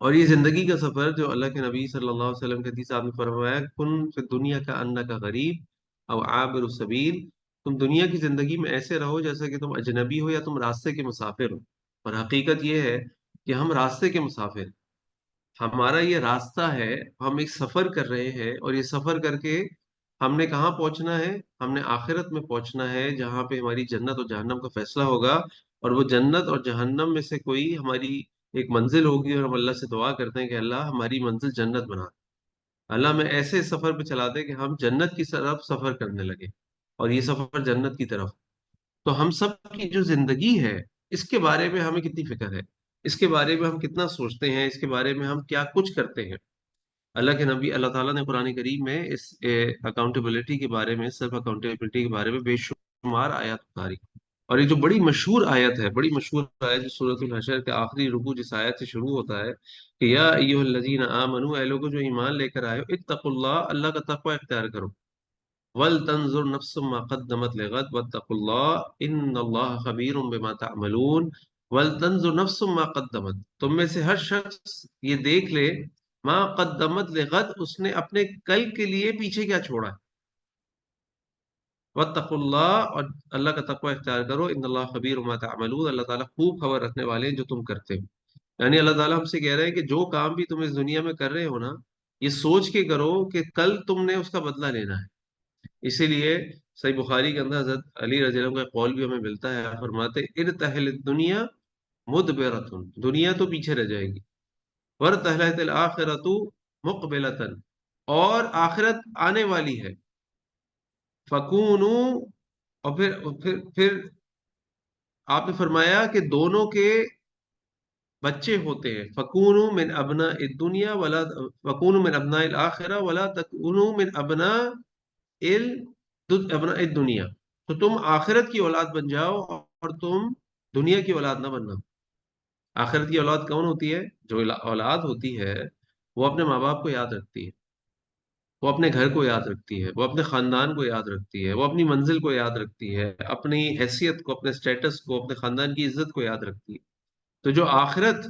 اور یہ زندگی کا سفر جو اللہ کے نبی صلی اللہ علیہ وسلم کے حدیث آپ نے فرمایا، کن فی دنیا کا ان کا غریب او عابر السبیل، تم دنیا کی زندگی میں ایسے رہو جیسا کہ تم اجنبی ہو یا تم راستے کے مسافر ہو. اور حقیقت یہ ہے کہ ہم راستے کے مسافر ہیں. ہمارا یہ راستہ ہے، ہم ایک سفر کر رہے ہیں، اور یہ سفر کر کے ہم نے کہاں پہنچنا ہے؟ ہم نے آخرت میں پہنچنا ہے، جہاں پہ ہماری جنت اور جہنم کا فیصلہ ہوگا. اور وہ جنت اور جہنم میں سے کوئی ہماری ایک منزل ہوگی، اور ہم اللہ سے دعا کرتے ہیں کہ اللہ ہماری منزل جنت بنا دے. اللہ میں ایسے سفر پہ چلا دے کہ ہم جنت کی طرف سفر کرنے لگے، اور یہ سفر جنت کی طرف. تو ہم سب کی جو زندگی ہے، اس کے بارے میں ہمیں کتنی فکر ہے، اس کے بارے میں ہم کتنا سوچتے ہیں، اس کے بارے میں ہم کیا کچھ کرتے ہیں. اللہ کے نبی اللہ تعالیٰ نے قرآن کریم میں اس اکاؤنٹیبلٹی کے بارے میں، سیلف اکاؤنٹیبلٹی کے بارے میں بے شمار آیات اتاری. اور ایک جو بڑی مشہور آیت ہے، بڑی مشہور آیت جو سورۃ الحشر کے آخری رکوع جس آیت سے شروع ہوتا ہے کہ یا ایھا الذین آمنو، اے لوگوں جو ایمان لے کر آئے ہو، اتقوا اللہ، اللہ کا تقوی اختیار کرو. وَلْتَنظُرْ نَفْسٌ مَّا قَدَّمَتْ لِغَدٍ وَاتَّقُوا اللَّهَ إِنَّ اللَّهَ خَبِيرٌ بِمَا تَعْمَلُونَ. وَلْتَنظُرْ نَفْسٌ مَّا قَدَّمَتْ، تم میں سے ہر شخص یہ دیکھ لے، مَا قَدَّمَتْ لِغَدٍ، اس نے اپنے کل کے لیے پیچھے کیا چھوڑا ہے. وَاتَّقُوا اللَّهَ، اور اللہ کا تقوی اختیار کرو. إِنَّ اللَّهَ خَبِيرٌ بِمَا تَعْمَلُونَ، اللہ تعالیٰ خوب خبر رکھنے والے ہیں جو تم کرتے ہو. یعنی اللہ تعالیٰ ہم سے کہہ رہے ہیں کہ جو کام بھی تم اس دنیا میں کر رہے ہو نا، یہ سوچ کے کرو کہ کل تم نے اس کا بدلہ لینا ہے. اسی لیے صحیح بخاری کے اندر حضرت علی رضی اللہ عنہ کا قول بھی ہمیں ملتا ہے. آپ فرماتے ارتحل الدنیا مدبرۃ، دنیا تو پیچھے رہ جائے گی، ورتحلت الآخرۃ مقبلۃ، اور آخرت آنے والی ہے. فکونوا، اور پھر آپ نے فرمایا کہ دونوں کے بچے ہوتے ہیں. فکونوا من ابناء الدنیا ولا، فکونوا من ابناء الآخرہ ولا تکونوا من ابناء ابناء الدنیا. تو تم آخرت کی اولاد بن جاؤ، اور تم دنیا کی اولاد نہ بننا. آخرت کی اولاد کون ہوتی ہے؟ جو اولاد ہوتی ہے وہ اپنے ماں باپ کو یاد رکھتی ہے، وہ اپنے گھر کو یاد رکھتی ہے، وہ اپنے خاندان کو یاد رکھتی ہے، وہ اپنی منزل کو یاد رکھتی ہے، اپنی حیثیت کو، اپنے سٹیٹس کو، اپنے خاندان کی عزت کو یاد رکھتی ہے. تو جو آخرت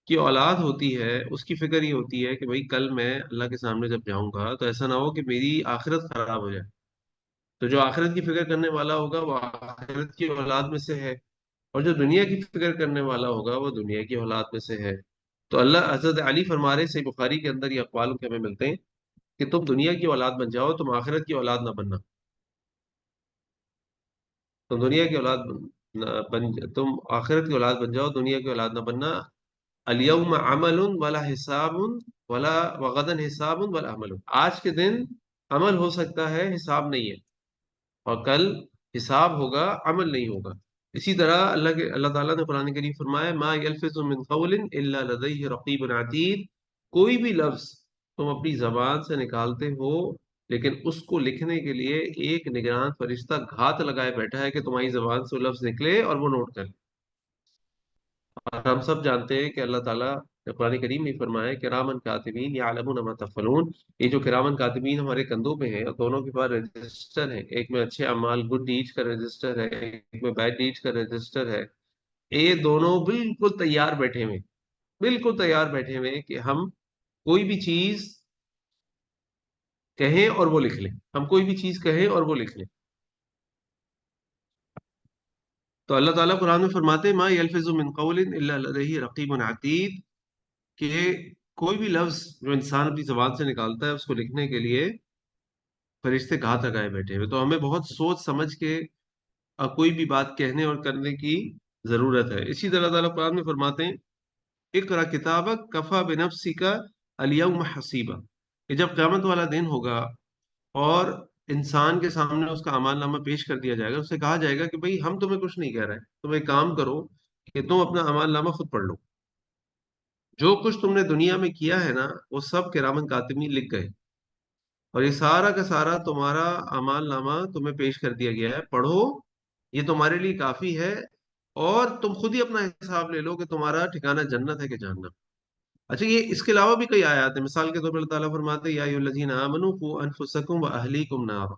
کی اولاد ہوتی ہے اس کی فکر یہ ہوتی ہے کہ بھئی کل میں اللہ کے سامنے جب جاؤں گا تو ایسا نہ ہو کہ میری آخرت خراب ہو جائے. تو جو آخرت کی فکر کرنے والا ہوگا وہ آخرت کی اولاد میں سے ہے، اور جو دنیا کی فکر کرنے والا ہوگا وہ دنیا کی اولاد میں سے ہے. تو اللہ حضرت علی فرما رہے سے بخاری کے اندر یہ اقوال کے ہمیں ملتے ہیں کہ تم دنیا کی اولاد بن جاؤ، تم آخرت کی اولاد نہ بننا. تم دنیا کی اولاد تم آخرت کی اولاد بن جاؤ، دنیا کی اولاد نہ بننا. الیوم عمل ولا حساب، ولا وغدا حساب ولا عمل. آج کے دن عمل ہو سکتا ہے، حساب نہیں ہے، اور کل حساب ہوگا، عمل نہیں ہوگا. اسی طرح اللہ تعالیٰ نے قرآن کریم فرمایا ما یلفظ من قول الا لدیہ رقیب عتید. کوئی بھی لفظ تم اپنی زبان سے نکالتے ہو، لیکن اس کو لکھنے کے لیے ایک نگران فرشتہ گھات لگائے بیٹھا ہے کہ تمہاری زبان سے وہ لفظ نکلے اور وہ نوٹ کرے. اور ہم سب جانتے ہیں کہ اللہ تعالیٰ نے قرآن کریم میں فرمایا کہ کرامن کاتبین یعلمون ما تفعلون. یہ جو کرامن کاتبین ہمارے کندھوں پہ ہیں، اور دونوں کے پاس رجسٹر ہے، ایک میں اچھے اعمال گڈ ڈیڈز کا رجسٹر ہے، ایک میں بیڈ ڈیڈز کا رجسٹر ہے. یہ دونوں بالکل تیار بیٹھے ہوئے، بالکل تیار بیٹھے ہوئے کہ ہم کوئی بھی چیز کہیں اور وہ لکھ لیں، ہم کوئی بھی چیز کہیں اور وہ لکھ لیں. تو اللہ تعالیٰ قرآن میں فرماتے ما یلفظ من قول الا لدیہ رقیب عتید، کہ کوئی بھی لفظ جو انسان اپنی زبان سے نکالتا ہے اس کو لکھنے کے لیے فرشتے گھات لگائے بیٹھے ہوئے. تو ہمیں بہت سوچ سمجھ کے کوئی بھی بات کہنے اور کرنے کی ضرورت ہے. اسی طرح اللہ تعالیٰ قرآن میں فرماتے ہیں اقرا کتابک کفا بنفسک الیوم حسیبا، کہ جب قیامت والا دن ہوگا اور انسان کے سامنے اس کا اعمال نامہ پیش کر دیا جائے گا، اس سے کہا جائے گا کہ بھئی ہم تمہیں کچھ نہیں کہہ رہے، تم ایک کام کرو کہ تم اپنا اعمال نامہ خود پڑھ لو. جو کچھ تم نے دنیا میں کیا ہے نا وہ سب کرامن کاتبین لکھ گئے، اور یہ سارا کا سارا تمہارا اعمال نامہ تمہیں پیش کر دیا گیا ہے. پڑھو، یہ تمہارے لیے کافی ہے، اور تم خود ہی اپنا حساب لے لو کہ تمہارا ٹھکانہ جنت ہے کہ جہنم. اچھا، یہ اس کے علاوہ بھی کئی آیات ہیں. مثال کے طور پر اللہ تعالیٰ فرماتے ہیں یا ایھا الذین آمنوا قوا انفسکم واہلیکم نارا،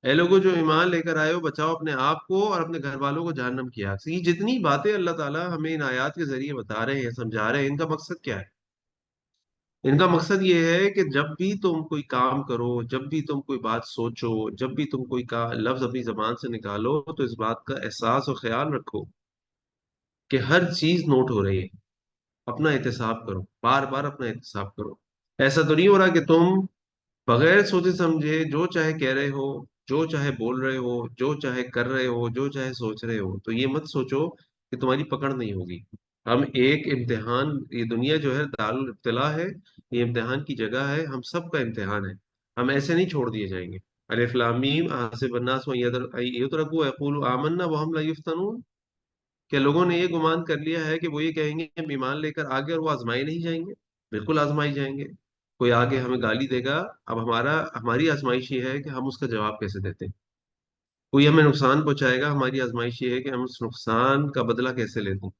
اے لوگوں جو ایمان لے کر آئے ہو بچاؤ اپنے آپ کو اور اپنے گھر والوں کو جہنم کی آگ سے. یہ جتنی باتیں اللہ تعالیٰ ہمیں ان آیات کے ذریعے بتا رہے ہیں، سمجھا رہے ہیں، ان کا مقصد کیا ہے؟ ان کا مقصد یہ ہے کہ جب بھی تم کوئی کام کرو، جب بھی تم کوئی بات سوچو، جب بھی تم کوئی لفظ اپنی زبان سے نکالو، تو اس بات کا احساس اور خیال رکھو کہ ہر چیز نوٹ ہو رہی ہے. اپنا احتساب کرو، بار بار اپنا احتساب کرو. ایسا تو نہیں ہو رہا کہ تم بغیر سوچے سمجھے جو چاہے کہہ رہے ہو، جو چاہے بول رہے ہو، جو چاہے کر رہے ہو، جو چاہے سوچ رہے ہو. تو یہ مت سوچو کہ تمہاری پکڑ نہیں ہوگی. ہم ایک امتحان، یہ دنیا جو ہے دار الابتلاء ہے، یہ امتحان کی جگہ ہے، ہم سب کا امتحان ہے. ہم ایسے نہیں چھوڑ دیے جائیں گے. الف لام میم حسب الناس ان یترکوا یقولوا آمنا وهم لا یفتنون. کہ لوگوں نے یہ گمان کر لیا ہے کہ وہ یہ کہیں گے ہم ایمان لے کر آگے اور وہ آزمائے نہیں جائیں گے. بالکل آزمائی جائیں گے. کوئی آگے ہمیں گالی دے گا، اب ہماری آزمائش یہ ہے کہ ہم اس کا جواب کیسے دیتے ہیں. کوئی ہمیں نقصان پہنچائے گا، ہماری آزمائش یہ ہے کہ ہم اس نقصان کا بدلہ کیسے لیتے ہیں.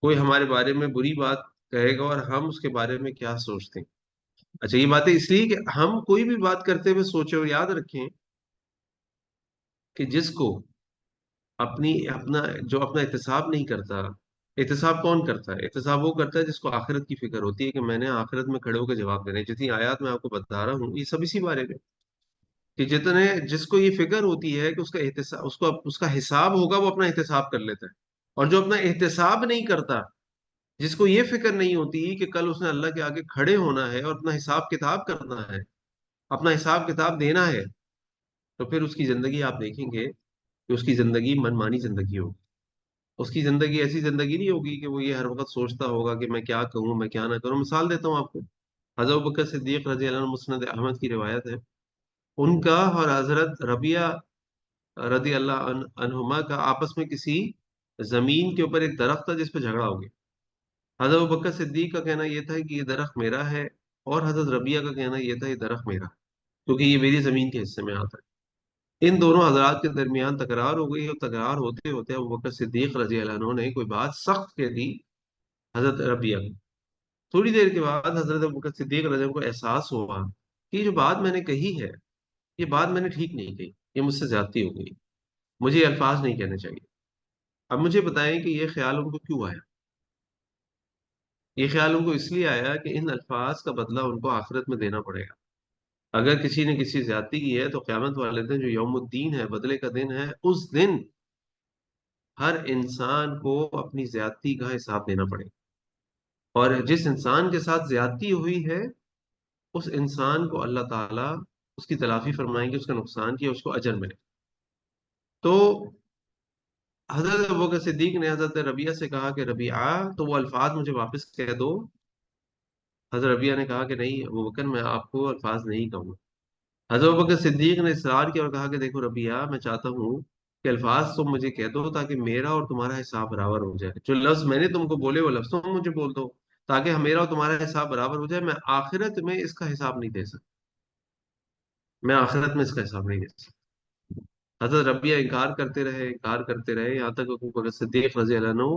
کوئی ہمارے بارے میں بری بات کہے گا اور ہم اس کے بارے میں کیا سوچتے ہیں. اچھا، یہ باتیں اس لیے کہ ہم کوئی بھی بات کرتے ہوئے سوچے اور یاد رکھیں کہ جس کو اپنا احتساب نہیں کرتا. احتساب کون کرتا ہے؟ احتساب وہ کرتا ہے جس کو آخرت کی فکر ہوتی ہے کہ میں نے آخرت میں کھڑے ہو کے جواب دینے. جتنی آیات میں آپ کو بتا رہا ہوں یہ سب اسی بارے میں، کہ جس کو یہ فکر ہوتی ہے کہ اس کا احتساب، اس کا حساب ہوگا، وہ اپنا احتساب کر لیتا ہے. اور جو اپنا احتساب نہیں کرتا، جس کو یہ فکر نہیں ہوتی کہ کل اس نے اللہ کے آگے کھڑے ہونا ہے اور اپنا حساب کتاب کرنا ہے، اپنا حساب کتاب دینا ہے، تو پھر اس کی زندگی آپ دیکھیں گے کہ اس کی زندگی من مانی زندگی ہوگی. اس کی زندگی ایسی زندگی نہیں ہوگی کہ وہ یہ ہر وقت سوچتا ہوگا کہ میں کیا کہوں، میں کیا نہ کروں. مثال دیتا ہوں آپ کو. حضرت ابوبکر صدیق رضی اللہ عنہ، مسند احمد کی روایت ہے، ان کا اور حضرت ربیہ رضی اللہ عنہما کا آپس میں کسی زمین کے اوپر ایک درخت تھا جس پہ جھگڑا ہو گیا. حضرت ابوبکر صدیق کا کہنا یہ تھا کہ یہ درخت میرا ہے، اور حضرت ربیہ کا کہنا یہ تھا یہ درخت میرا ہے کیونکہ یہ میری زمین کے حصے میں آتا ہے. ان دونوں حضرات کے درمیان تکرار ہو گئی، اور تکرار ہوتے ہوتے ابوبکر صدیق رضی اللہ عنہ نے کوئی بات سخت کہہ دی حضرت ربیہ کو. تھوڑی دیر کے بعد حضرت ابوبکر صدیق رضی اللہ عنہ کو احساس ہوا کہ یہ جو بات میں نے کہی ہے، یہ بات میں نے ٹھیک نہیں کہی، یہ مجھ سے زیادتی ہو گئی، مجھے یہ الفاظ نہیں کہنے چاہیے. اب مجھے بتائیں کہ یہ خیال ان کو کیوں آیا؟ یہ خیال ان کو اس لیے آیا کہ ان الفاظ کا بدلہ ان کو آخرت میں دینا پڑے گا. اگر کسی نے کسی زیادتی کی ہے تو قیامت والے دن جو یوم الدین ہے، بدلے کا دن ہے، اس دن ہر انسان کو اپنی زیادتی کا حساب دینا پڑے گا. اور جس انسان کے ساتھ زیادتی ہوئی ہے، اس انسان کو اللہ تعالیٰ اس کی تلافی فرمائیں گے، اس کا نقصان کیا اس کو اجر ملے. تو حضرت ابوبکر صدیق نے حضرت ربیہ سے کہا کہ ربیعہ، تو وہ الفاظ مجھے واپس کہہ دو. حضرت ربیہ نے کہا کہ نہیں ابوبکر، میں آپ کو الفاظ نہیں کہوں گا. حضرت بکر صدیق نے اصرار کیا اور کہا کہ دیکھو ربیہ، میں چاہتا ہوں کہ الفاظ تم مجھے کہہ دو تاکہ میرا اور تمہارا حساب برابر ہو جائے. جو لفظ میں نے تم کو بولے وہ لفظ تم مجھے بول دو تاکہ میرا اور تمہارا حساب برابر ہو جائے. میں آخرت میں اس کا حساب نہیں دے سکتا، میں آخرت میں اس کا حساب نہیں دے سکتا. حضرت ربیہ انکار کرتے رہے، انکار کرتے رہے، یہاں تک ابو بکر صدیق رضی اللہ عنہ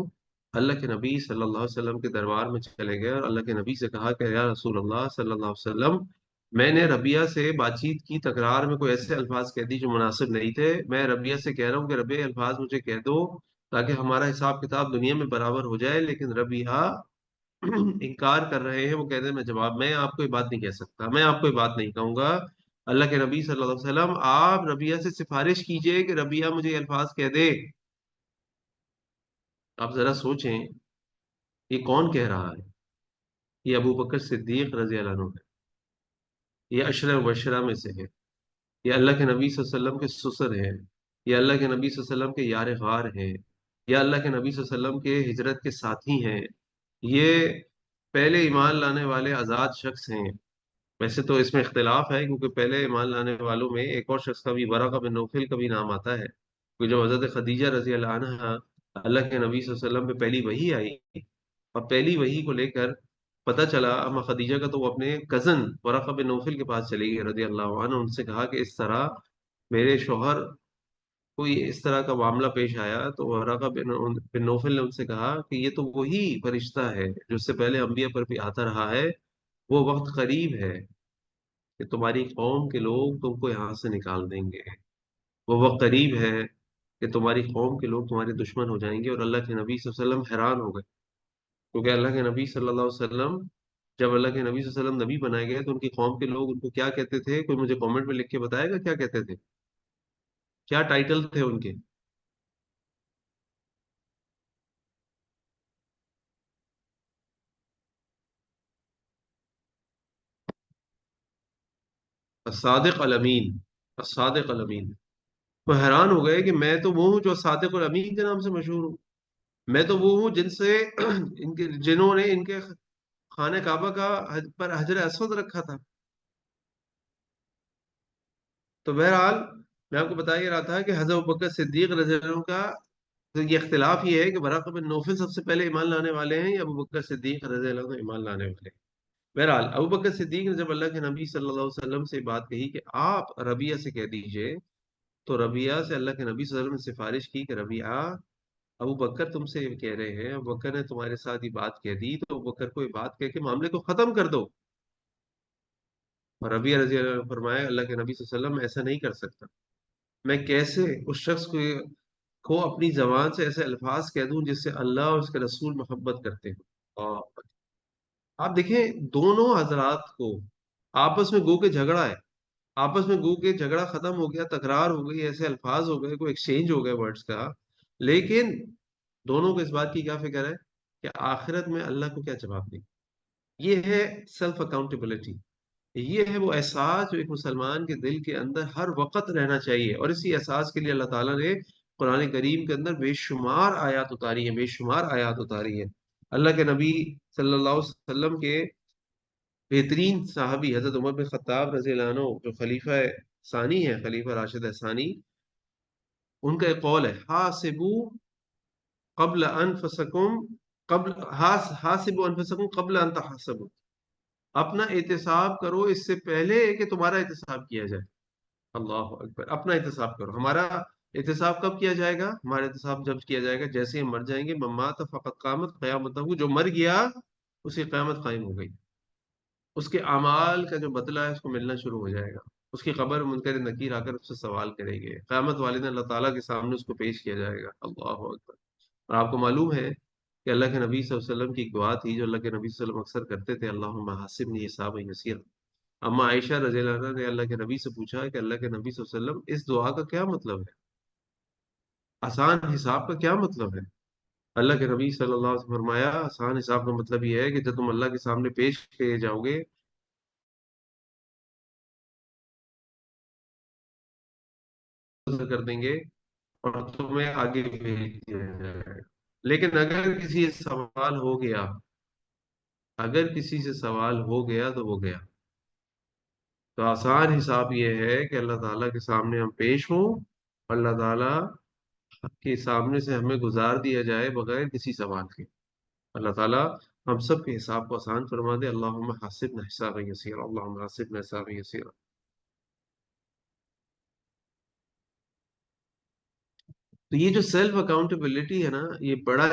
اللہ کے نبی صلی اللہ علیہ وسلم کے دربار میں چلے گئے اور اللہ کے نبی سے کہا کہ یا رسول اللہ صلی اللہ علیہ وسلم، میں نے ربیہ سے بات چیت کی، تکرار میں کوئی ایسے الفاظ کہہ دی جو مناسب نہیں تھے. میں ربیہ سے کہہ رہا ہوں کہ ربیہ الفاظ مجھے کہہ دو تاکہ ہمارا حساب کتاب دنیا میں برابر ہو جائے. لیکن ربیہ انکار کر رہے ہیں. وہ کہتے ہیں میں آپ کو یہ بات نہیں کہہ سکتا، میں آپ کو یہ بات نہیں کہوں گا. اللہ کے نبی صلی اللہ علیہ وسلم، آپ ربیہ سے سفارش کیجئے کہ ربیہ مجھے یہ الفاظ کہہ دے. آپ ذرا سوچیں، یہ کون کہہ رہا ہے؟ یہ ابو بکر صدیق رضی اللہ عنہ ہے. یہ اشرا مبشرہ میں سے ہے. یہ اللہ کے نبی صلی اللہ علیہ وسلم کے سسر ہیں. یہ اللہ کے نبی صلی اللہ علیہ وسلم کے یار غار ہیں. یہ اللہ کے نبی صلی اللہ علیہ وسلم کے ہجرت کے ساتھی ہیں. یہ پہلے ایمان لانے والے آزاد شخص ہیں. ویسے تو اس میں اختلاف ہے کیونکہ پہلے ایمان لانے والوں میں ایک اور شخص کا بھی، ورقہ بن نوفل کا بھی نام آتا ہے. کہ جو حضرت خدیجہ رضی اللہ عنہا، اللہ کے نبی صلی اللہ علیہ وسلم پہ پہلی وحی آئی، اور پہلی وحی کو لے کر پتہ چلا اما خدیجہ کا، تو وہ اپنے کزن ورقہ بن نوفل کے پاس چلی گئی رضی اللہ عنہ. ان سے کہا کہ اس طرح میرے شوہر کوئی اس طرح کا معاملہ پیش آیا. تو ورقہ بن نوفل نے ان سے کہا کہ یہ تو وہی فرشتہ ہے جو اس سے پہلے انبیاء پر بھی آتا رہا ہے. وہ وقت قریب ہے کہ تمہاری قوم کے لوگ تم کو یہاں سے نکال دیں گے. وہ وقت قریب ہے کہ تمہاری قوم کے لوگ تمہارے دشمن ہو جائیں گے. اور اللہ کے نبی صلی اللہ علیہ وسلم حیران ہو گئے کیونکہ اللہ کے نبی صلی اللہ علیہ وسلم جب اللہ کے نبی صلی اللہ علیہ وسلم نبی بنائے گئے تو ان کی قوم کے لوگ ان کو کیا کہتے تھے؟ کوئی مجھے کامنٹ میں لکھ کے بتائے گا کیا کہتے تھے؟ کیا ٹائٹل تھے ان کے؟ الصادق الامین، الصادق الامین۔ وہ حیران ہو گئے کہ میں تو وہ ہوں جو صادق الامین کے نام سے مشہور ہوں، میں تو وہ ہوں جن سے ان کے جنہوں نے ان کے خانہ کعبہ کا پر حجر اسود رکھا تھا۔ تو بہرحال میں آپ کو بتا ہی رہا تھا کہ حضرت ابوبکر صدیق رضی اللہ عنہ کا یہ اختلاف یہ ہے کہ براق بن نوفل سب سے پہلے ایمان لانے والے ہیں یا ابوبکر صدیق رضی اللہ عنہ ایمان لانے والے ہیں۔ بہرحال ابوبکر صدیق نے جب اللہ کے نبی صلی اللہ علیہ وسلم سے بات کہی کہ آپ ربیعہ سے کہہ دیجئے، تو ربیعہ سے اللہ کے نبی صلی اللہ علیہ وسلم نے سفارش کی کہ ربیعہ، ابو بکر تم سے یہ کہہ رہے ہیں، ابو بکر نے تمہارے ساتھ یہ بات کہہ دی، تو ابو بکر کو یہ بات کہہ کے معاملے کو ختم کر دو۔ اور ربیعہ رضی اللہ عنہ نے فرمایا اللہ کے نبی صلی اللہ علیہ وسلم میں ایسا نہیں کر سکتا، میں کیسے اس شخص کو اپنی زبان سے ایسے الفاظ کہہ دوں جس سے اللہ اور اس کے رسول محبت کرتے ہیں؟ اور آپ دیکھیں دونوں حضرات کو آپس میں گو کے جھگڑا ہے، آپس میں گو کے جھگڑا ختم ہو گیا، تکرار ہو گئی، ایسے الفاظ ہو گئے، کوئی ایکسچینج ہو گیا ورڈز کا، لیکن دونوں کو اس بات کی کیا فکر ہے کہ آخرت میں اللہ کو کیا جواب دیں۔ یہ ہے سیلف اکاؤنٹیبلٹی، یہ ہے وہ احساس جو ایک مسلمان کے دل کے اندر ہر وقت رہنا چاہیے، اور اسی احساس کے لیے اللہ تعالیٰ نے قرآن کریم کے اندر بے شمار آیات اتاری ہیں، بے شمار آیات اتاری ہیں۔ اللہ کے نبی صلی اللہ علیہ وسلم کے بہترین صحابی حضرت عمر بن خطاب رضی اللہ عنہ جو خلیفہ ثانی ہے، خلیفہ راشد ثانی، ان کا ایک قول ہے حاسبو قبل انفسکم قبل حاسبو انفسکم قبل ان تحاسبوا، اپنا احتساب کرو اس سے پہلے کہ تمہارا احتساب کیا جائے۔ اللہ اکبر، اپنا احتساب کرو۔ ہمارا احتساب کب کیا جائے گا؟ ہمارا احتساب جب کیا جائے گا جیسے ہم مر جائیں گے، ممات فقط قامت قیامتہ، جو مر گیا اس کی قیامت قائم ہو گئی، اس کے اعمال کا جو بدلہ ہے اس کو ملنا شروع ہو جائے گا، اس کی قبر منکر نکیر آ کر اس سے سوال کریں گے، قیامت والے دن اللہ تعالیٰ کے سامنے اس کو پیش کیا جائے گا۔ اللہ اکبر۔ اور آپ کو معلوم ہے کہ اللہ کے نبی صلی اللہ علیہ وسلم کی ایک دعا تھی جو اللہ کے نبی صلی اللہ علیہ وسلم اکثر کرتے تھے، اللہم حاسبنی حسابا یسیرا۔ اما عائشہ رضی اللہ عنہ نے اللہ کے نبی سے پوچھا کہ اللہ کے نبی صلی اللہ علیہ وسلم اس دعا کا کیا مطلب ہے، آسان حساب کا کیا مطلب ہے؟ اللہ کے نبی صلی اللہ علیہ وسلم فرمایا آسان حساب کا مطلب یہ ہے کہ جب تم اللہ کے سامنے پیش کیے جاؤ گے کر دیں گے اور تمہیں آگے بھیج دیا جائے گا، لیکن اگر کسی سے سوال ہو گیا، اگر کسی سے سوال ہو گیا تو وہ گیا۔ تو آسان حساب یہ ہے کہ اللہ تعالیٰ کے سامنے ہم پیش ہوں، اللہ تعالیٰ کے سامنے سے ہمیں گزار دیا جائے بغیر کسی سوال کے۔ اللہ تعالیٰ ہم سب کے حساب کو آسان فرما دے۔ اللہم حاسبنا حسابا یسیرا، اللہم حاسبنا حسابا یسیرا۔ تو یہ جو سیلف اکاؤنٹیبلٹی ہے نا، یہ بڑا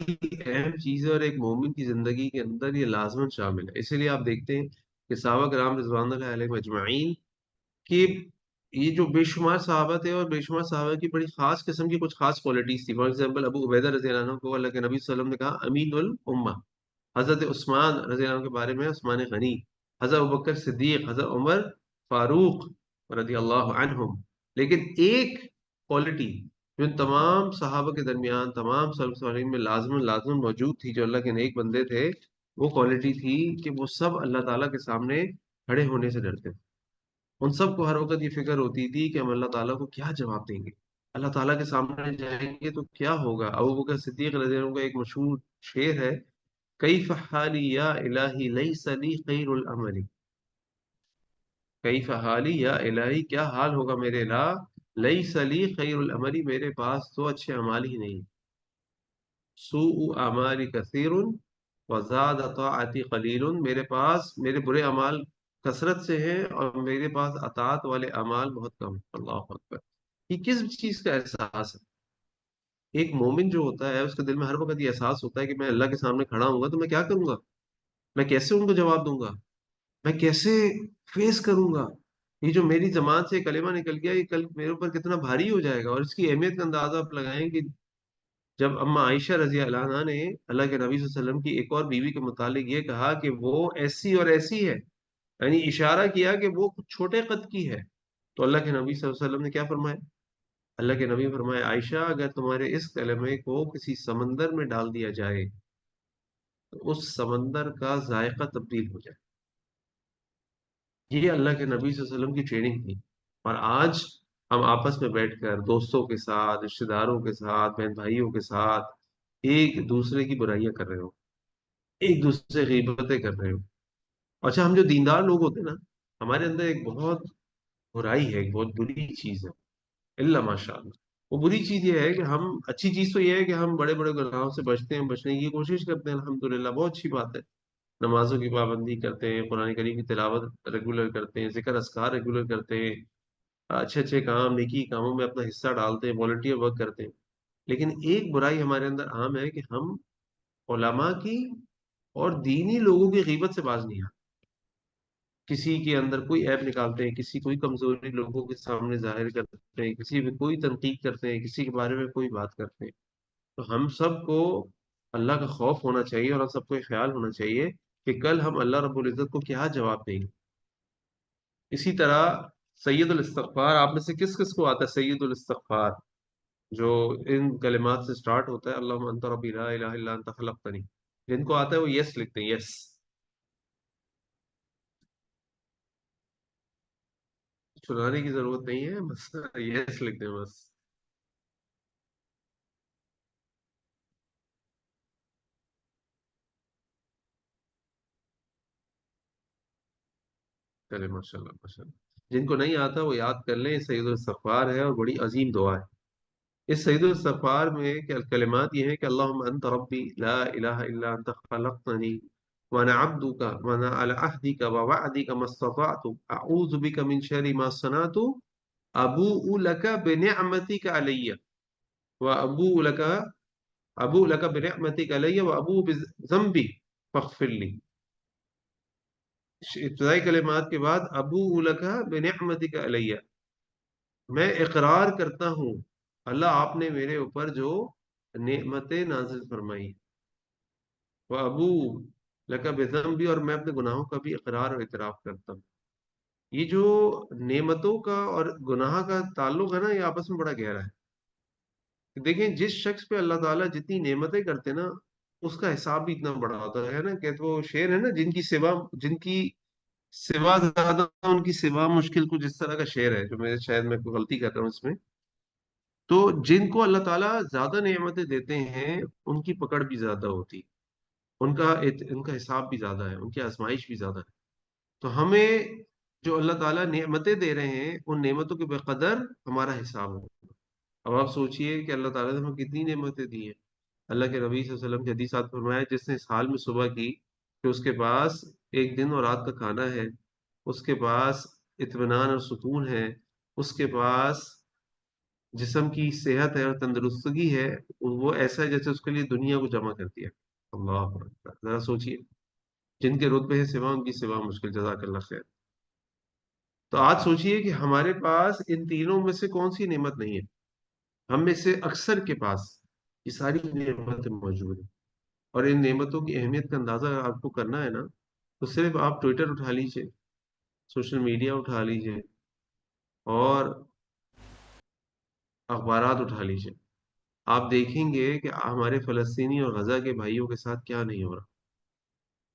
ہی اہم چیز ہے، اور ایک مومن کی زندگی کے اندر یہ لازماً شامل ہے۔ اسی لیے آپ دیکھتے ہیں کہ صحابہ کرام رضوان اللہ علیہم اجمعین کہ یہ جو بے شمار صحابہ تھے اور بے شمار صحابہ کی بڑی خاص قسم کی کچھ خاص کوالٹیز تھی۔ فار ایگزامپل ابو عبیدہ رضی اللہ عنہ کو اللہ کے نبی صلی اللہ علیہ وسلم نے کہا امین الامہ، حضرت عثمان رضی اللہ عنہ کے بارے میں عثمان غنی، حضرت ابوبکر صدیق، حضرت عمر فاروق رضی اللہ عنہم۔ لیکن ایک کوالٹی جو ان تمام صحابہ کے درمیان تمام سلف صالحین میں لازم موجود تھی، جو اللہ کے نیک بندے تھے، وہ کوالٹی تھی کہ وہ سب اللہ تعالیٰ کے سامنے کھڑے ہونے سے ڈرتے تھے۔ ان سب کو ہر وقت یہ فکر ہوتی تھی کہ ہم اللہ تعالیٰ کو کیا جواب دیں گے، اللہ تعالیٰ کے سامنے جائیں گے تو کیا ہوگا۔ ابو بکر صدیق رضی اللہ عنہ کا ایک مشہور شعر ہے، کیف حالی یا الہی لیس لی خیر العمل، کیف حالی یا الہی کیا حال ہوگا میرے الہ، لیس لی خیر العمل میرے پاس تو اچھے اعمال ہی نہیں، سوء اعمال کثیر وزاد طاعتی قلیل، میرے پاس میرے برے اعمال کثرت سے ہیں اور میرے پاس اطاعت والے اعمال بہت کم ہیں۔ اللہ اکبر۔ یہ کس چیز کا احساس ہے؟ ایک مومن جو ہوتا ہے اس کے دل میں ہر وقت یہ احساس ہوتا ہے کہ میں اللہ کے سامنے کھڑا ہوں گا تو میں کیا کروں گا، میں کیسے ان کو جواب دوں گا، میں کیسے فیس کروں گا، یہ جو میری زبان سے کلمہ نکل گیا یہ کل میرے اوپر کتنا بھاری ہو جائے گا۔ اور اس کی اہمیت کا اندازہ آپ لگائیں کہ جب اما عائشہ رضی اللہ عنہا نے اللہ کے نبی صلی اللہ علیہ وسلم کی ایک اور بیوی کے متعلق یہ کہا کہ وہ ایسی اور ایسی ہے، یعنی اشارہ کیا کہ وہ کچھ چھوٹے قد کی ہے، تو اللہ کے نبی صلی اللہ علیہ وسلم نے کیا فرمایا؟ اللہ کے نبی فرمایا، عائشہ اگر تمہارے اس کلمے کو کسی سمندر میں ڈال دیا جائے تو اس سمندر کا ذائقہ تبدیل ہو جائے۔ یہ اللہ کے نبی صلی اللہ علیہ وسلم کی ٹریننگ تھی۔ اور آج ہم آپس میں بیٹھ کر دوستوں کے ساتھ، رشتہ داروں کے ساتھ، بہن بھائیوں کے ساتھ ایک دوسرے کی برائیاں کر رہے ہو، ایک دوسرے سے غیبتیں کر رہے ہو۔ اچھا، ہم جو دیندار لوگ ہوتے ہیں نا، ہمارے اندر ایک بہت برائی ہے، ایک بہت بری چیز ہے، اللہ ماشاء اللہ۔ وہ بری چیز یہ ہے کہ ہم، اچھی چیز تو یہ ہے کہ ہم بڑے بڑے گناہوں سے بچتے ہیں، بچنے کی کوشش کرتے ہیں، الحمدللہ بہت اچھی بات ہے۔ نمازوں کی پابندی کرتے ہیں، قرآن کریم کی تلاوت ریگولر کرتے ہیں، ذکر اذکار ریگولر کرتے ہیں، اچھے اچھے کام، نیکی کاموں میں اپنا حصہ ڈالتے ہیں، والنٹیئر ورک کرتے ہیں۔ لیکن ایک برائی ہمارے اندر عام ہے کہ ہم علماء کی اور دینی لوگوں کی غیبت سے باز نہیں آتے۔ کسی کے اندر کوئی عیب نکالتے ہیں، کسی کوئی کمزوری لوگوں کے سامنے ظاہر کرتے ہیں، کسی پہ کوئی تنقید کرتے ہیں، کسی کے بارے میں کوئی بات کرتے ہیں۔ تو ہم سب کو اللہ کا خوف ہونا چاہیے، اور ہم سب کو یہ خیال ہونا چاہیے کہ کل ہم اللہ رب العزت کو کیا جواب دیں گے۔ اسی طرح سید الاستغفار، آپ میں سے کس کس کو آتا ہے سید الاستغفار؟ جو ان کلمات سے سٹارٹ ہوتا ہے، اللہم انت ربی لا الہ الا انت خلقتنی، جن کو آتا ہے وہ یس لکھتے ہیں، یس۔ سنانے کی ضرورت نہیں ہے، بس یس لکھتے ہیں بس۔ چلے ماشاء اللہ ماشاء اللہ، جن کو نہیں آتا وہ یاد کر لیں، سید الاستغفار ہے اور بڑی عظیم دعا ہے۔ اس سعید الاستغفار میں کلمات یہ ہیں کہ اللہم انت ربی لا الہ الا انت خلقتنی وانا عبدک وانا علی عہدک ووعدک ما استطعت اعوذ بک من شر ما صنعت ابوء لک بنعمتک علی وابوء لک ابوء لک بنعمتک علی وابوء بذنبی فاغفر لی۔ ابتدائی کلمات کے بعد ابوء لک بنعمتک علی، میں اقرار کرتا ہوں اللہ آپ نے میرے اوپر جو نعمتیں نازل فرمائی، وہ ابو لکا بذنب بھی، اور میں اپنے گناہوں کا بھی اقرار اور اعتراف کرتا ہوں۔ یہ جو نعمتوں کا اور گناہ کا تعلق ہے نا، یہ آپس میں بڑا گہرا ہے۔ دیکھیں جس شخص پہ اللہ تعالیٰ جتنی نعمتیں کرتے نا، اس کا حساب بھی اتنا بڑا ہوتا ہے نا، کہ وہ شعر ہے نا، جن کی سوا زیادہ ان کی سوا مشکل، کچھ اس طرح کا شعر ہے، جو شاید میں کوئی غلطی کر رہا ہوں اس میں۔ تو جن کو اللہ تعالیٰ زیادہ نعمتیں دیتے ہیں ان کی پکڑ بھی زیادہ ہوتی، ان کا حساب بھی زیادہ ہے، ان کی آزمائش بھی زیادہ ہے۔ تو ہمیں جو اللہ تعالیٰ نعمتیں دے رہے ہیں، ان نعمتوں کے بقدر ہمارا حساب ہو۔ اب آپ سوچئے کہ اللہ تعالیٰ نے ہمیں کتنی نعمتیں دی ہیں۔ اللہ کے نبی صلی اللہ علیہ وسلم کی حدیث آت فرمایا، جس نے اس حال میں صبح کی کہ اس کے پاس ایک دن اور رات کا کھانا ہے، اس کے پاس اطمینان اور سکون ہے، اس کے پاس جسم کی صحت ہے اور تندرستگی ہے، وہ ایسا ہے جیسے اس کے لیے دنیا کو جمع کر دیا۔ اللہ اکبر، ذرا سوچئے، جن کے رتبے ہیں سوا، ان کی سوا مشکل، جزاک اللہ خیر۔ تو آج سوچئے کہ ہمارے پاس ان تینوں میں سے کون سی نعمت نہیں ہے؟ ہم میں سے اکثر کے پاس یہ ساری نعمتیں موجود ہیں، اور ان نعمتوں کی اہمیت کا اندازہ اگر آپ کو کرنا ہے نا، تو صرف آپ ٹویٹر اٹھا لیجئے، سوشل میڈیا اٹھا لیجئے، اور اخبارات اٹھا لیجئے۔ آپ دیکھیں گے کہ ہمارے فلسطینی اور غزہ کے بھائیوں کے ساتھ کیا نہیں ہو رہا،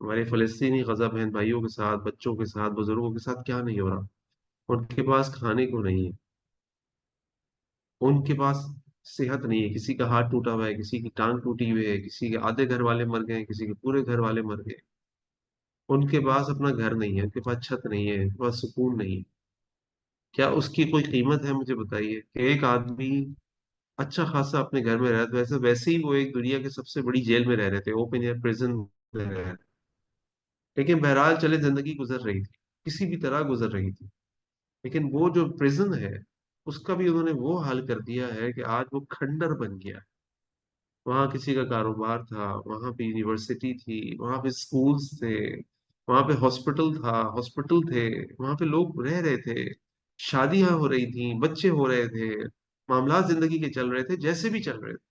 ہمارے فلسطینی غزہ بہن بھائیوں کے ساتھ، بچوں کے ساتھ، بزرگوں کے ساتھ کیا نہیں ہو رہا۔ ان کے پاس کھانے کو نہیں ہے، ان کے پاس صحت نہیں ہے، کسی کا ہاتھ ٹوٹا ہوا ہے، کسی کی ٹانگ ٹوٹی ہوئی ہے، کسی کے آدھے گھر والے مر گئے ہیں، کسی کے پورے گھر والے مر گئے۔ ان کے پاس اپنا گھر نہیں ہے، ان کے پاس چھت نہیں ہے، ان کے پاس سکون نہیں ہے۔ کیا اس کی کوئی قیمت ہے؟ مجھے بتائیے کہ ایک آدمی اچھا خاصا اپنے گھر میں رہتا، ویسے ہی وہ ایک دنیا کے سب سے بڑی جیل میں رہ رہے تھے، اوپن ایئر پریزن میں رہ رہے تھے، لیکن بہرحال چلے زندگی گزر رہی تھی، کسی بھی طرح گزر رہی تھی۔ لیکن وہ جو پریزن ہے، اس کا بھی انہوں نے وہ حال کر دیا ہے کہ آج وہ کھنڈر بن گیا ہے۔ وہاں کسی کا کاروبار تھا، وہاں پہ یونیورسٹی تھی، وہاں پہ سکولز تھے، وہاں پہ ہاسپٹل تھا، ہاسپٹل تھے، وہاں پہ لوگ رہ رہے تھے، شادیاں ہو رہی تھیں، بچے ہو رہے تھے، معاملات زندگی کے چل رہے تھے جیسے بھی چل رہے تھے۔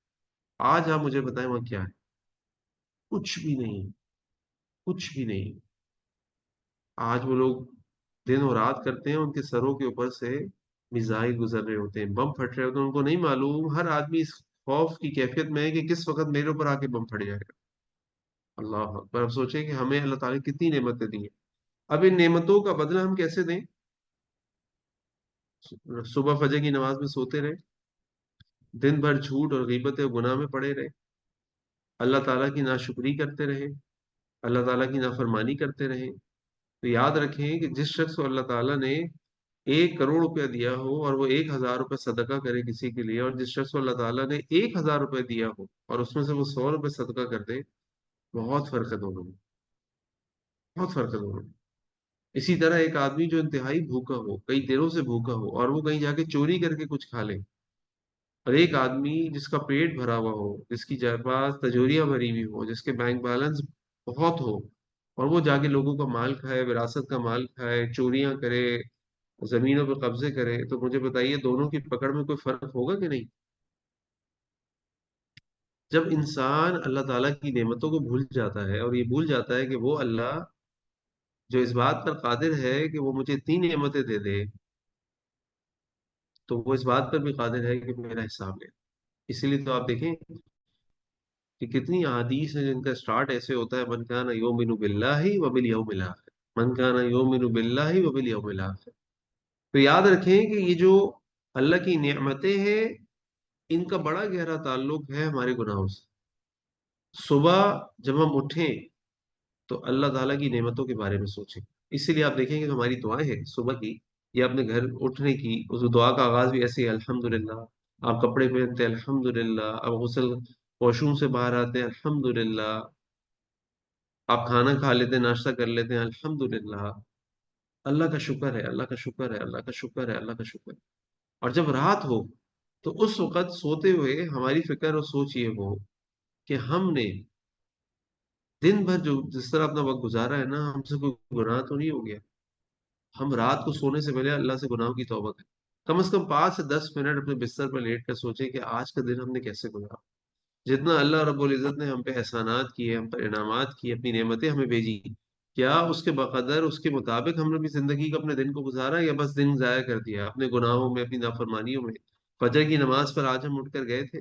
آج آپ مجھے بتائیں وہاں کیا ہے؟ کچھ بھی نہیں، کچھ بھی نہیں۔ آج وہ لوگ دن اور رات کرتے ہیں، ان کے سروں کے اوپر سے میزائل گزر رہے ہوتے ہیں، بم پھٹ رہے ہوتے ہیں، ان کو نہیں معلوم، ہر آدمی اس خوف کی کیفیت میں ہے کہ کس وقت میرے اوپر آ کے بم پھٹ جائے گا۔ اللہ اکبر! اب سوچیں کہ ہمیں اللہ تعالیٰ نے کتنی نعمتیں دی ہیں، اب ان نعمتوں کا بدلہ ہم کیسے دیں؟ صبح فجر کی نماز میں سوتے رہے، دن بھر جھوٹ اور غیبت اور گناہ میں پڑے رہے، اللہ تعالیٰ کی ناشکری کرتے رہے، اللہ تعالیٰ کی نافرمانی کرتے رہے، تو یاد رکھیں کہ جس شخص کو اللہ تعالیٰ نے 1 کروڑ روپیہ دیا ہو اور وہ 1,000 روپے صدقہ کرے کسی کے لیے، اور جس شخص کو اللہ تعالیٰ نے 1,000 روپے دیا ہو اور اس میں سے وہ 100 روپے صدقہ کر دے، بہت فرق ہے دونوں میں، بہت فرق ہے دونوں میں۔ اسی طرح ایک آدمی جو انتہائی بھوکا ہو، کئی دنوں سے بھوکا ہو، اور وہ کہیں جا کے چوری کر کے کچھ کھا لے، اور ایک آدمی جس کا پیٹ بھرا ہوا ہو، جس کی پاس تجوریاں بھری ہوئی ہو، جس کے بینک بیلنس بہت ہو، اور وہ جا کے لوگوں کا مال کھائے، وراثت کا مال کھائے، چوریاں کرے، زمینوں پہ قبضے کرے، تو مجھے بتائیے دونوں کی پکڑ میں کوئی فرق ہوگا کہ نہیں؟ جب انسان اللہ تعالیٰ کی نعمتوں کو بھول جاتا ہے، اور یہ بھول جاتا ہے کہ وہ اللہ جو اس بات پر قادر ہے کہ وہ مجھے اتنی نعمتیں دے دے، تو وہ اس بات پر بھی قادر ہے کہ میرا حساب لے۔ اسی لیے تو آپ دیکھیں کہ کتنی احادیث ہیں جن کا سٹارٹ ایسے ہوتا ہے: من کان یؤمن باللہ وبالیوم الاخر، من کان یؤمن باللہ وبالیوم الاخر۔ تو یاد رکھیں کہ یہ جو اللہ کی نعمتیں ہیں، ان کا بڑا گہرا تعلق ہے ہمارے گناہوں سے۔ صبح جب ہم اٹھیں تو اللہ تعالیٰ کی نعمتوں کے بارے میں سوچیں۔ اسی لیے آپ دیکھیں کہ ہماری دعائیں ہیں صبح کی، یا اپنے گھر اٹھنے کی، اس دعا کا آغاز بھی ایسے ہی: الحمدللہ۔ آپ کپڑے پہنتے ہیں، الحمدللہ۔ آپ غسل واش روم سے باہر آتے ہیں، الحمدللہ۔ آپ کھانا کھا لیتے ہیں، ناشتہ کر لیتے ہیں، الحمدللہ۔ اللہ کا شکر ہے، اللہ کا شکر ہے، اللہ کا شکر ہے، اللہ کا شکر ہے۔ اور جب رات ہو تو اس وقت سوتے ہوئے ہماری فکر اور سوچ یہ ہو کہ ہم نے دن بھر جو جس طرح اپنا وقت گزارا ہے نا، ہم سے کوئی گناہ تو نہیں ہو گیا؟ ہم رات کو سونے سے پہلے اللہ سے گناہوں کی توبہ کریں، کم از کم 5 سے 10 منٹ اپنے بستر پر لیٹ کر سوچیں کہ آج کا دن ہم نے کیسے گزارا، جتنا اللہ رب العزت نے ہم پہ احسانات کیے، ہم پر انعامات کیے، اپنی نعمتیں ہمیں بھیجی، کیا اس کے بقدر، اس کے مطابق ہم نے اپنی زندگی کا، اپنے دن کو گزارا، یا بس دن ضائع کر دیا اپنے گناہوں میں، اپنی نافرمانیوں میں؟ فجر کی نماز پر آج ہم اٹھ کر گئے تھے؟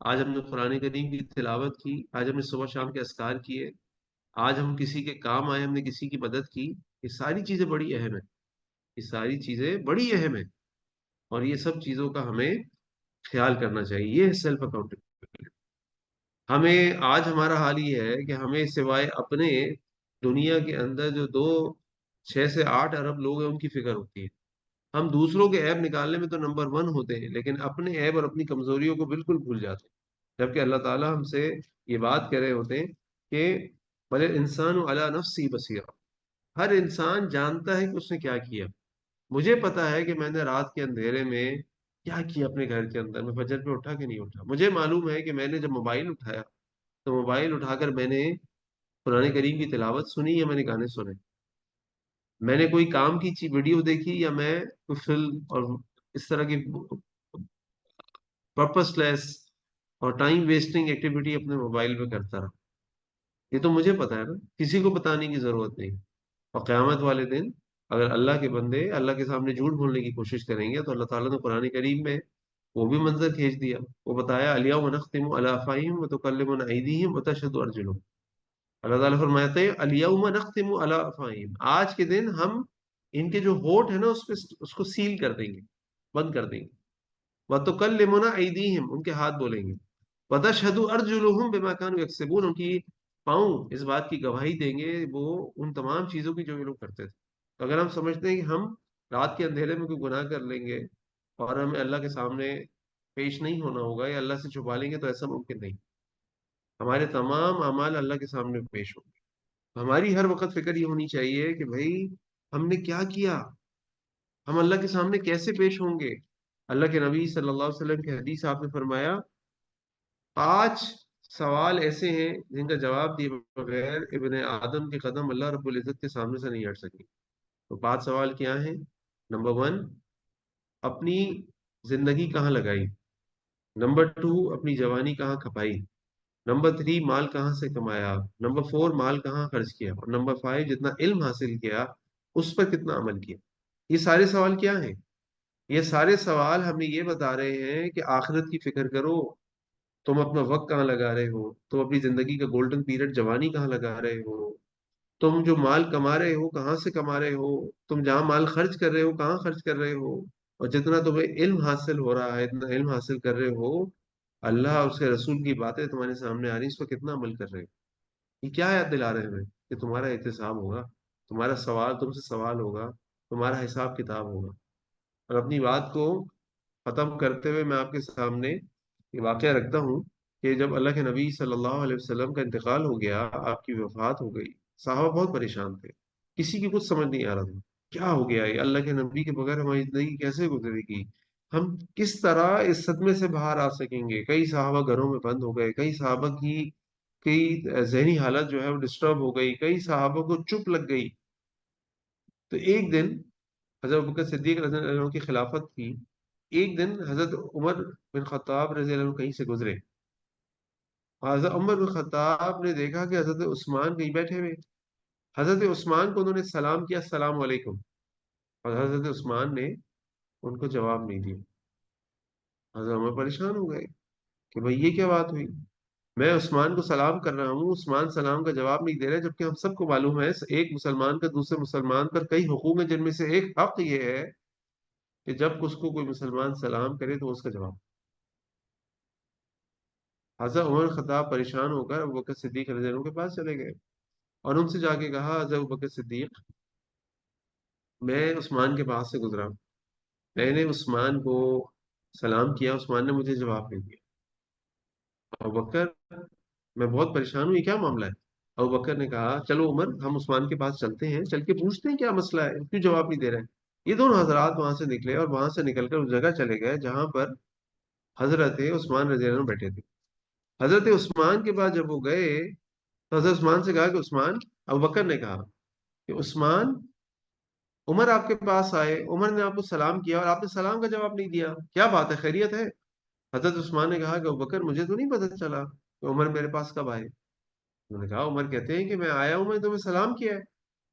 آج ہم نے قرآن کریم کی تلاوت کی؟ آج ہم نے صبح شام کے اذکار کیے؟ آج ہم کسی کے کام آئے، ہم نے کسی کی مدد کی؟ یہ ساری چیزیں بڑی اہم ہیں، یہ ساری چیزیں بڑی اہم ہیں، اور یہ سب چیزوں کا ہمیں خیال کرنا چاہیے، یہ سیلف اکاؤنٹیبلٹی۔ ہمیں آج ہمارا حال یہ ہے کہ ہمیں سوائے اپنے، دنیا کے اندر جو 6 سے 8 ارب لوگ ہیں ان کی فکر ہوتی ہے۔ ہم دوسروں کے عیب نکالنے میں تو نمبر 1 ہوتے ہیں، لیکن اپنے عیب اور اپنی کمزوریوں کو بالکل بھول جاتے ہیں، جبکہ اللہ تعالیٰ ہم سے یہ بات کہہ رہے ہوتے ہیں کہ بل انسان علی نفسی بصیرہ، ہر انسان جانتا ہے کہ اس نے کیا کیا۔ مجھے پتا ہے کہ میں نے رات کے اندھیرے میں کیا کیا اپنے گھر کے اندر، میں فجر پہ اٹھا کہ نہیں اٹھا۔ مجھے معلوم ہے کہ میں نے جب موبائل اٹھایا تو موبائل اٹھا کر میں نے قرآن کریم کی تلاوت سنی، یا میں نے گانے سنے، میں نے کوئی کام کی ویڈیو دیکھی، یا میں کوئی فلم اور اس طرح کی پرپس لیس اور ٹائم ویسٹنگ ایکٹیویٹی اپنے موبائل پہ کرتا رہا۔ یہ تو مجھے پتا ہے نا، کسی کو بتانے کی ضرورت نہیں۔ اور قیامت والے دن اگر اللہ کے بندے اللہ کے سامنے جھوٹ بولنے کی کوشش کریں گے، تو اللہ تعالیٰ نے قرآن کریم میں وہ بھی منظر کھینچ دیا، وہ بتایا: الیوم نختم علی افواہہم وتکلمنا ایدیہم وتشہد ارجلہم۔ اللہ تعالیٰ فرماتے ہیں الیوم نختم علی افواہہم، آج کے دن ہم ان کے جو ہونٹ ہے نا اس پہ، اس کو سیل کر دیں گے، بند کر دیں گے۔ وتکلمنا ایدیہم، ان کے ہاتھ بولیں گے۔ وتشہد ارجلہم بما کانوا یکسبون، ان کی پاؤں اس بات کی گواہی دیں گے وہ ان تمام چیزوں کی جو یہ لوگ کرتے تھے۔ تو اگر ہم سمجھتے ہیں کہ ہم رات کے اندھیرے میں کوئی گناہ کر لیں گے اور ہمیں اللہ کے سامنے پیش نہیں ہونا ہوگا یا اللہ سے چھپا لیں گے، تو ایسا ممکن نہیں۔ ہمارے تمام اعمال اللہ کے سامنے پیش ہوں گے۔ ہماری ہر وقت فکر یہ ہونی چاہیے کہ بھائی ہم نے کیا کیا، ہم اللہ کے سامنے کیسے پیش ہوں گے۔ اللہ کے نبی صلی اللہ علیہ وسلم کی حدیث آپ نے فرمایا 5 سوال ایسے ہیں جن کا جواب دیے بغیر ابن آدم کے قدم اللہ رب العزت کے سامنے سے نہیں ہٹ سکیں۔ تو 5 سوال کیا ہیں؟ نمبر 1، اپنی زندگی کہاں لگائی؟ نمبر 2 اپنی جوانی کہاں کھپائی، نمبر 3 مال کہاں سے کمایا، نمبر 4 مال کہاں خرچ کیا، اور نمبر 5 جتنا علم حاصل کیا اس پر کتنا عمل کیا۔ یہ سارے سوال کیا ہیں؟ یہ سارے سوال ہمیں یہ بتا رہے ہیں کہ آخرت کی فکر کرو۔ تم اپنا وقت کہاں لگا رہے ہو، تم اپنی زندگی کا گولڈن پیریڈ جوانی کہاں لگا رہے ہو، تم جو مال کما رہے ہو کہاں سے کما رہے ہو، تم جہاں مال خرچ کر رہے ہو کہاں خرچ کر رہے ہو، اور جتنا تمہیں علم حاصل ہو رہا ہے، اتنا علم حاصل کر رہے ہو، اللہ اور اس کے رسول کی باتیں تمہارے سامنے آ رہی ہیں، اس پر کتنا عمل کر رہے ہو۔ یہ کیا یاد دلا رہے ہیں ہمیں کہ تمہارا احتساب ہوگا، تمہارا سوال تم سے سوال ہوگا، تمہارا حساب کتاب ہوگا۔ اور اپنی بات کو ختم کرتے ہوئے میں آپ کے سامنے یہ واقعہ رکھتا ہوں کہ جب اللہ کے نبی صلی اللہ علیہ وسلم کا انتقال ہو گیا، آپ کی وفات ہو گئی، صحابہ بہت پریشان تھے، کسی کی کچھ سمجھ نہیں آ رہا تھا کیا ہو گیا، یہ اللہ کے نبی کے بغیر ہماری زندگی کیسے گزرے گی، ہم کس طرح اس صدمے سے باہر آ سکیں گے۔ کئی صحابہ گھروں میں بند ہو گئے، کئی صحابہ کی ذہنی حالت جو ہے وہ ڈسٹرب ہو گئی، کئی صحابہ کو چپ لگ گئی۔ تو ایک دن حضرت بکر صدیق رضی اللہ عنہ کی خلافت تھی، ایک دن حضرت عمر بن خطاب رضی اللہ عنہ کہیں سے گزرے، حضرت عمر بن خطاب نے دیکھا کہ حضرت عثمان کہیں بیٹھے ہوئے، حضرت عثمان کو انہوں نے سلام کیا، السلام علیکم، اور حضرت عثمان نے ان کو جواب نہیں دیا۔ حضرت عمر پریشان ہو گئے کہ بھئی یہ کیا بات ہوئی، میں عثمان کو سلام کر رہا ہوں، عثمان سلام کا جواب نہیں دے رہے، جبکہ ہم سب کو معلوم ہے ایک مسلمان کا دوسرے مسلمان پر کئی حقوق ہیں، جن میں سے ایک حق یہ ہے کہ جب اس کو کوئی مسلمان سلام کرے تو اس کا جواب۔ حضرت عمر خطاب پریشان ہو کر ابوبکر صدیق رضی اللہ عنہ کے پاس چلے گئے اور ان سے جا کے کہا، حضرت ابوبکر صدیق، میں عثمان کے پاس سے گزرا، میں نے عثمان کو سلام کیا، عثمان نے مجھے جواب نہیں دیا۔ ابوبکر، میں بہت پریشان ہوں، یہ کیا معاملہ ہے؟ ابوبکر نے کہا، چلو عمر ہم عثمان کے پاس چلتے ہیں، چل کے پوچھتے ہیں کیا مسئلہ ہے، کیوں جواب نہیں دے رہے ہیں۔ یہ دونوں حضرات وہاں سے نکلے اور وہاں سے نکل کر اس جگہ چلے گئے جہاں پر حضرت عثمان رضی اللہ عنہ بیٹھے تھے۔ حضرت عثمان کے بعد جب وہ گئے تو حضرت عثمان سے کہا کہ عثمان، ابوبکر نے کہا کہ عثمان، عمر آپ کے پاس آئے، عمر نے آپ کو سلام کیا اور آپ نے سلام کا جواب نہیں دیا، کیا بات ہے، خیریت ہے؟ حضرت عثمان نے کہا کہ ابوبکر مجھے تو نہیں پتہ چلا کہ عمر میرے پاس کب آئے۔ انہوں نے کہا، عمر کہتے ہیں کہ میں آیا ہوں، میں تمہیں سلام کیا ہے۔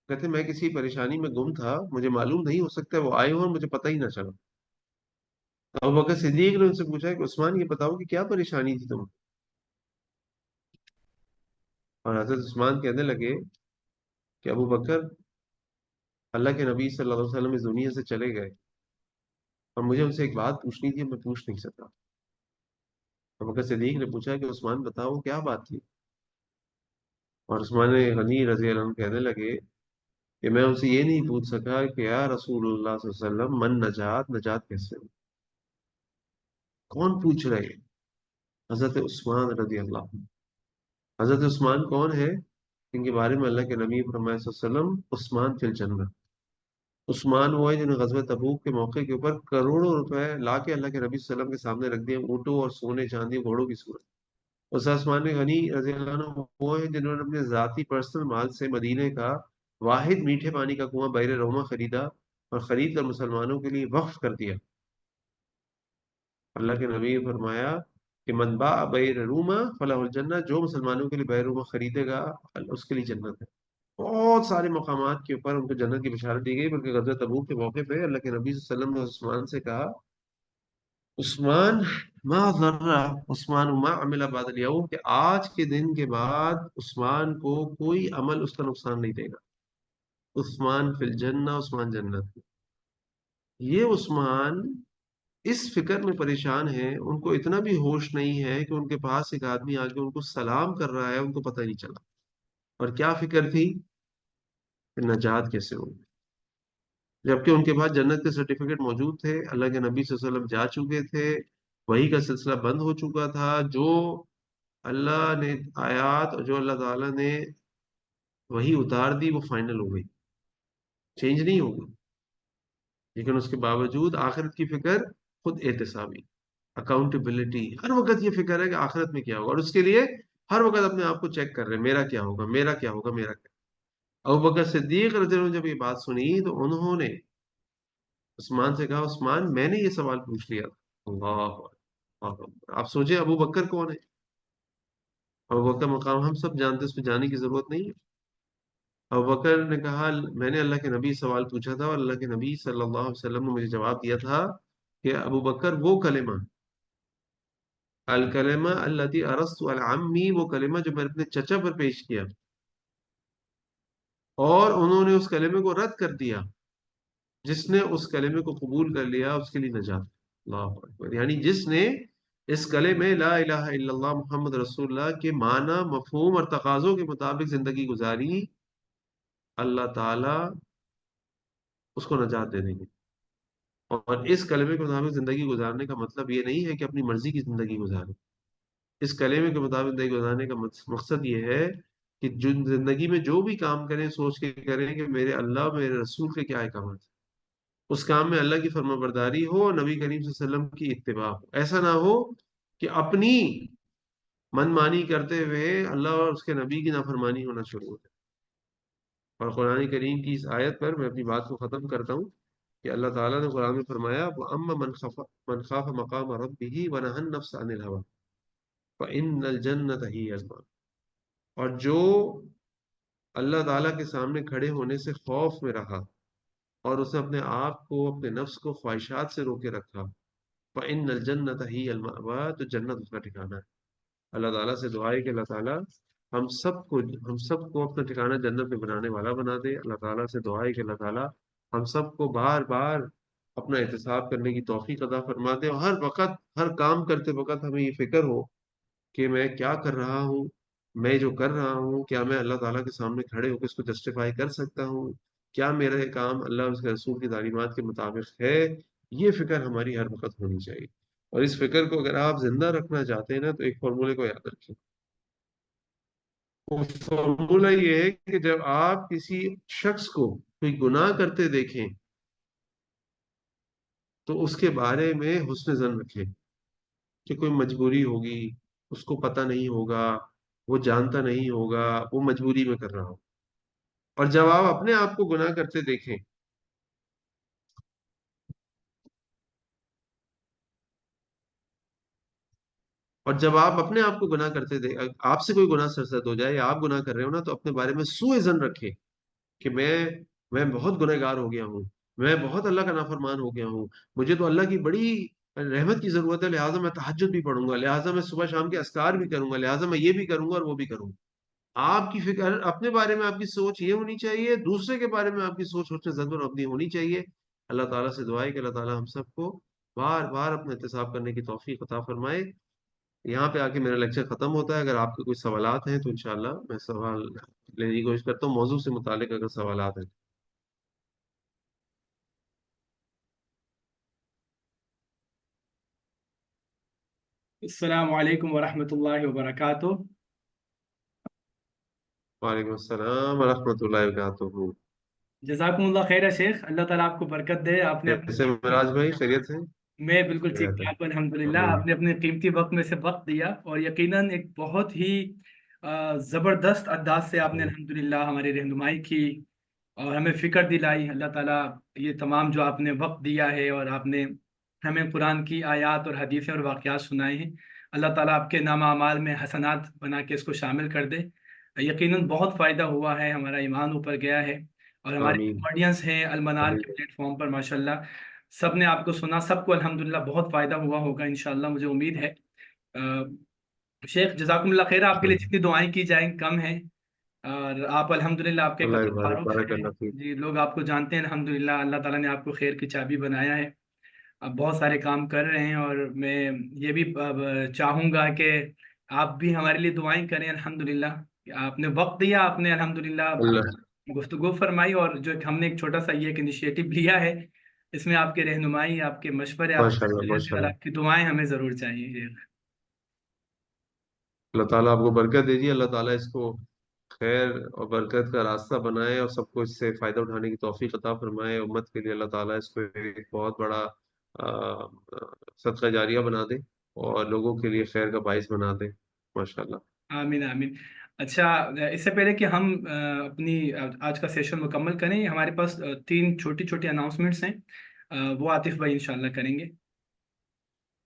کہتے ہیں میں کسی پریشانی میں گم تھا، مجھے معلوم نہیں، ہو سکتا ہے وہ آئے ہوں اور مجھے پتہ ہی نہ چلا۔ ابوبکر صدیق نے ان سے پوچھا کہ عثمان یہ بتاؤ کہ کیا پریشانی تھی تم؟ اور حضرت عثمان کہنے لگے کہ ابوبکر، اللہ کے نبی صلی اللہ علیہ وسلم اس دنیا سے چلے گئے اور مجھے ان سے ایک بات پوچھنی تھی، میں پوچھ نہیں سکا۔ ابوبکر صدیق نے پوچھا کہ عثمان بتاؤ کیا بات تھی؟ اور عثمان غنی رضی اللہ عنہ کہنے لگے کہ میں ان سے یہ نہیں پوچھ سکا کہ یا رسول اللہ صلی اللہ علیہ وسلم، من نجات، نجات کیسے ہو؟ کون پوچھ رہے؟ حضرت عثمان رضی اللہ عنہ۔ حضرت عثمان کون ہے؟ ان کے بارے میں اللہ کے نبی فرمائے صلی اللہ علیہ وسلم، عثمان فی الجنہ۔ عثمان وہ ہے جنہوں نے غزوہ تبوک کے موقع کے اوپر کروڑوں روپے لا کے اللہ کے نبی صلی اللہ علیہ وسلم کے سامنے رکھ دیے، اونٹوں اور سونے چاندی گھوڑوں کی صورت۔ اور عثمان غنی رضی اللہ عنہ وہ ہیں جنہوں نے اپنے ذاتی پرسنل مال سے مدینے کا واحد میٹھے پانی کا کنواں بحر روما خریدا اور خرید کر مسلمانوں کے لیے وقف کر دیا۔ اللہ کے نبی نے فرمایا کہ من باع بئر روما فلاح الجنہ، جو مسلمانوں کے لیے بئر روما خریدے گا اس کے لیے جنت ہے۔ بہت سارے مقامات کے اوپر ان کو جنت کی بشارت دی گئی، بلکہ غزوہ تبوک کے موقع پہ اللہ کے نبی صلی اللہ علیہ وسلم نے عثمان سے کہا، عثمان ما ذرہ عثمان ما عمل بعد الیوم، کہ آج کے دن کے بعد عثمان کو کوئی عمل اس کا نقصان نہیں دے گا۔ عثمان فی الجنہ، عثمان جنت میں۔ یہ عثمان اس فکر میں پریشان ہیں، ان کو اتنا بھی ہوش نہیں ہے کہ ان کے پاس ایک آدمی آ کے ان کو سلام کر رہا ہے، ان کو پتہ نہیں چلا۔ اور کیا فکر تھی کہ نجات کیسے ہوگی، جبکہ ان کے پاس جنت کے سرٹیفکیٹ موجود تھے، اللہ کے نبی صلی اللہ علیہ وسلم جا چکے تھے، وحی کا سلسلہ بند ہو چکا تھا، جو اللہ نے آیات اور جو اللہ تعالیٰ نے وحی اتار دی وہ فائنل ہو گئی، چینج نہیں ہوگی۔ لیکن اس کے باوجود آخرت کی فکر، خود احتسابی، اکاؤنٹیبلٹی، ہر وقت یہ فکر ہے کہ آخرت میں کیا ہوگا، اور اس کے لیے ہر وقت اپنے آپ کو چیک کر رہے ہیں، میرا کیا ہوگا، میرا کیا ہوگا، میرا کیا ہوگا۔ ابوبکر صدیق رضی اللہ عنہ جب یہ بات سنی تو انہوں نے عثمان سے کہا، عثمان میں نے یہ سوال پوچھ لیا تھا۔ اللہ اکبر۔ اور آپ سوچیں ابو بکر کون ہے؟ ابو بکر مقام ہم سب جانتے ہیں، اس پہ جانے کی ضرورت نہیں ہے۔ ابو بکر نے کہا میں نے اللہ کے نبی سے سوال پوچھا تھا، اور اللہ کے نبی صلی اللہ علیہ وسلم نے مجھے جواب دیا تھا کہ ابو بکر وہ کلمہ، الکلمہ التی ارست علی عمی، وہ کلمہ جو میں نے اپنے چچا پر پیش کیا اور انہوں نے اس کلمے کو رد کر دیا، جس نے اس کلمے کو قبول کر لیا اس کے لیے نجات۔ اللہ اکبر، یعنی جس نے اس کلمے لا الہ الا اللہ محمد رسول اللہ کے معنی، مفہوم اور تقاضوں کے مطابق زندگی گزاری، اللہ تعالی اس کو نجات دے دیں گے۔ اور اس کلمے کے مطابق زندگی گزارنے کا مطلب یہ نہیں ہے کہ اپنی مرضی کی زندگی گزارے۔ اس کلمے کے مطابق زندگی گزارنے کا مقصد یہ ہے کہ جو زندگی میں جو بھی کام کریں سوچ کے کریں کہ میرے اللہ میرے رسول کے کیا احکامات ہیں، اس کام میں اللہ کی فرما برداری ہو اور نبی کریم صلی اللہ علیہ وسلم کی اتباع ہو۔ ایسا نہ ہو کہ اپنی من مانی کرتے ہوئے اللہ اور اس کے نبی کی نافرمانی ہونا شروع ہو جائے۔ اور قرآن کریم کی اس آیت پر میں اپنی بات کو ختم کرتا ہوں کہ اللہ تعالیٰ نے قرآن میں فرمایا وَأَمَّا مَنْ خَافَ مَقَامَ رَبِّهِ وَنَهَى النَّفْسَ عَنِ الْهَوَىٰ فَإِنَّ الْجَنَّةَ هِيَ الْمَأْوَىٰ، اور جو اللہ تعالیٰ کے سامنے کھڑے ہونے سے خوف میں رہا اور اس نے اپنے آپ کو اپنے نفس کو خواہشات سے روکے رکھا، فَإِنَّ الْجَنَّةَ هِيَ الْمَأْوَىٰ، تو جنت اس کا ٹھکانہ ہے۔ اللہ تعالیٰ سے دعا ہے کہ اللہ تعالیٰ ہم سب کو اپنا ٹھکانہ جنت میں بنانے والا بنا دے۔ اللہ تعالیٰ سے دعا ہے کہ اللہ تعالیٰ ہم سب کو بار بار اپنا احتساب کرنے کی توفیق عطا فرما دے، اور ہر وقت ہر کام کرتے وقت ہمیں یہ فکر ہو کہ میں کیا کر رہا ہوں، میں جو کر رہا ہوں کیا میں اللہ تعالیٰ کے سامنے کھڑے ہو کے اس کو جسٹیفائی کر سکتا ہوں، کیا میرا یہ کام اللہ اور اس کے رسول کی تعلیمات کے مطابق ہے۔ یہ فکر ہماری ہر وقت ہونی چاہیے، اور اس فکر کو اگر آپ زندہ رکھنا چاہتے ہیں نا تو ایک فارمولے کو یاد رکھیں۔ وہ فارمولہ یہ ہے کہ جب آپ کسی شخص کو کوئی گناہ کرتے دیکھیں تو اس کے بارے میں حسن ظن رکھیں کہ کوئی مجبوری ہوگی، اس کو پتہ نہیں ہوگا، وہ جانتا نہیں ہوگا، وہ مجبوری میں کر رہا ہو۔ اور جب آپ اپنے آپ کو گناہ کرتے دیکھیں، اور جب آپ اپنے آپ کو گناہ کرتے آپ سے کوئی گناہ سرزد ہو جائے یا آپ گناہ کر رہے ہو نا، تو اپنے بارے میں سوء ظن رکھیں کہ میں بہت گنہگار ہو گیا ہوں، میں بہت اللہ کا نافرمان ہو گیا ہوں، مجھے تو اللہ کی بڑی رحمت کی ضرورت ہے، لہٰذا میں تہجد بھی پڑھوں گا، لہٰذا میں صبح شام کے اذکار بھی کروں گا، لہٰذا میں یہ بھی کروں گا اور وہ بھی کروں گا۔ آپ کی فکر اپنے بارے میں، آپ کی سوچ یہ ہونی چاہیے، دوسرے کے بارے میں آپ کی سوچ حسن ظن پر مبنی ہونی چاہیے۔ اللہ تعالیٰ سے دعا ہے کہ اللہ تعالیٰ ہم سب کو بار بار اپنا احتساب کرنے کی توفیق عطا فرمائے۔ یہاں پہ آ کے میرا لیکچر ختم ہوتا ہے، اگر آپ کے کوئی سوالات ہیں تو انشاءاللہ میں سوال لینے کی کوشش کرتا ہوں، موضوع سے متعلق اگر سوالات ہیں۔ السلام علیکم ورحمۃ اللہ وبرکاتہ۔ وعلیکم السلام ورحمۃ اللہ وبرکاتہ۔ جزاکم اللہ خیر ہے شیخ، اللہ تعالیٰ آپ کو برکت دے۔ آپ نے کیسے اپنے، مراج بھائی، خیریت سے؟ میں بالکل ٹھیک خیریت ہے، ٹھاک ہوں الحمدللہ۔ الحمد آپ نے اپنے قیمتی وقت میں سے وقت دیا اور یقیناً ایک بہت ہی زبردست انداز سے آپ نے للہ۔ الحمدللہ ہماری رہنمائی کی اور ہمیں فکر دلائی۔ اللہ تعالیٰ یہ تمام جو آپ نے وقت دیا ہے اور آپ نے ہمیں قرآن کی آیات اور حدیثیں اور واقعات سنائے ہیں، اللہ تعالیٰ آپ کے نامہ اعمال میں حسنات بنا کے اس کو شامل کر دے۔ یقیناً بہت فائدہ ہوا ہے، ہمارا ایمان اوپر گیا ہے، اور ہمارے آمین جو آڈینس ہیں المنار آمین۔ کے پلیٹ فارم پر ماشاءاللہ سب نے آپ کو سنا، سب کو الحمدللہ بہت فائدہ ہوا ہوگا انشاءاللہ، مجھے امید ہے۔ شیخ جزاکم اللہ خیر، آپ کے لیے جتنی دعائیں کی جائیں کم ہیں، اور آپ الحمدللہ آپ کے اللہ قدم بارک فاروق بارک ہیں اللہ فیک۔ جی، لوگ آپ کو جانتے ہیں الحمدللہ، اللہ تعالیٰ نے آپ کو خیر کی چابی بنایا ہے، آپ بہت سارے کام کر رہے ہیں، اور میں یہ بھی اب چاہوں گا کہ آپ بھی ہمارے لیے دعائیں کریں الحمدللہ، کہ آپ نے وقت دیا، آپ نے الحمدللہ اللہ گفتگو فرمائی، اور جو ہم نے ایک چھوٹا سا یہ ایک انیشیٹو لیا ہے، اس میں آپ کے رہنمائی، آپ کے مشورے، آپ ماشاء اللہ کی ماشاء اور اللہ۔ آپ کی دعائیں ہمیں ضرور چاہیے۔ اللہ تعالیٰ آپ کو برکت دیجیے، اللہ تعالیٰ اس کو خیر اور برکت کا راستہ بنائے اور سب کو اس سے فائدہ اٹھانے کی توفیق عطا فرمائے۔ امت کے لیے اللہ تعالیٰ اس کو ایک بہت بڑا صدقہ جاریہ بنا دے اور لوگوں کے لیے خیر کا باعث بنا دے، ماشاء اللہ۔ آمین آمین۔ اچھا، اس سے پہلے کہ ہم اپنی آج کا سیشن مکمل کریں، ہمارے پاس 3 چھوٹی چھوٹی اناؤنسمنٹس ہیں، وہ عاطف بھائی انشاءاللہ کریں گے۔